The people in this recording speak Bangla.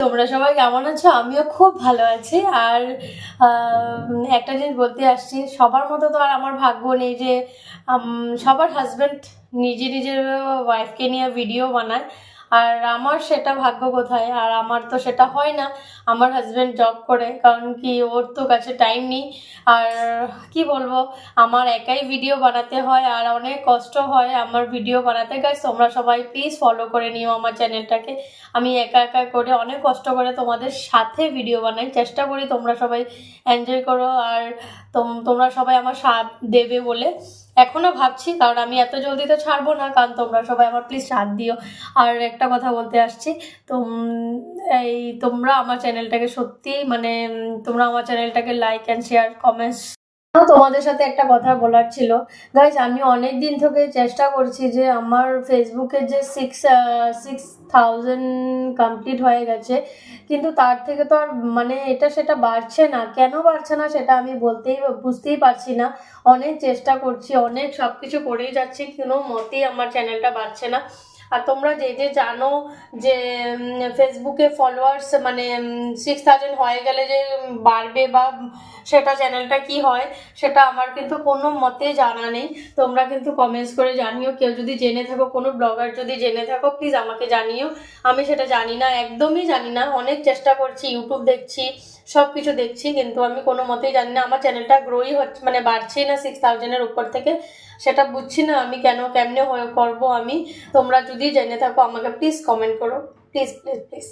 তোমরা সবাই কেমন আছো? আমিও খুব ভালো আছি। আর একটা জিনিস বলতে আসছি, সবার মতো তো আর আমার ভাগ্য নেই যে সবার হাজব্যান্ড নিজের ওয়াইফকে নিয়ে ভিডিও বানায়, আর আমার সেটা ভাগ্য কোথায়। আর আমার তো সেটা হয় না। আমার হাজব্যান্ড জব করে, কারণ কি ওর তো কাছে টাইম নেই। আর কি বলবো, আমার একাই ভিডিও বানাতে হয় আর অনেক কষ্ট হয় আমার ভিডিও বানাতে। গাইস, তোমরা সবাই প্লিজ ফলো করে নিও আমার চ্যানেলটাকে। আমি একা একা করে অনেক কষ্ট করে তোমাদের সাথে ভিডিও বানাই, চেষ্টা করি তোমরা সবাই এনজয় করো। আর তোমরা সবাই আমার সাথ দেবে বলে এখনো ভাবছি, কারণ আমি এত জলদি তো ছাড়বো না, কারণ তোমরা সবাই আমার প্লিজ সাথ দিও। আর একটা কথা বলতে আসছি, এই তোমরা আমার চ্যানেলটাকে সত্যি মানে তোমরা আমার চ্যানেলটাকে লাইক অ্যান্ড শেয়ার কমেন্টস। তোমাদের সাথে একটা কথা বলার ছিল। গাইজ, আমি অনেক দিন থেকে চেষ্টা করছি যে আমার ফেসবুকের যে 6,000 কমপ্লিট হয়ে গেছে, কিন্তু তার থেকে তো আর মানে এটা সেটা বাড়ছে না। কেন বাড়ছে না সেটা আমি বুঝতেই পারছি না। অনেক চেষ্টা করছি, অনেক সব কিছু করেই যাচ্ছি, কোনো মতেই আমার চ্যানেলটা বাড়ছে না। আর তোমরা যে জানো যে ফেসবুকে ফলোয়ার্স মানে 6,000 হয়ে গেলে যে বাড়বে বা সেটা চ্যানেলটা কি হয়, সেটা আমার কিন্তু কোনো মতে জানা নেই। তোমরা কিন্তু কমেন্টস করে জানিও, কেউ যদি জেনে থাকো, কোনো ব্লগার যদি জেনে থাকো প্লিজ আমাকে জানিও। আমি সেটা জানি না, একদমই জানি না। অনেক চেষ্টা করছি, ইউটিউব দেখছি, সব কিছু দেখছি, কিন্তু আমি কোনো মতেই জানি না। আমার চ্যানেলটা গ্রোই হচ্ছে, মানে বাড়ছেই না 6,000-এর উপর থেকে। সেটা বুঝছি না আমি কেমনে করবো আমি। তোমরা যদি জেনে থাকো আমাকে প্লিজ কমেন্ট করো, প্লিজ প্লিজ প্লিজ।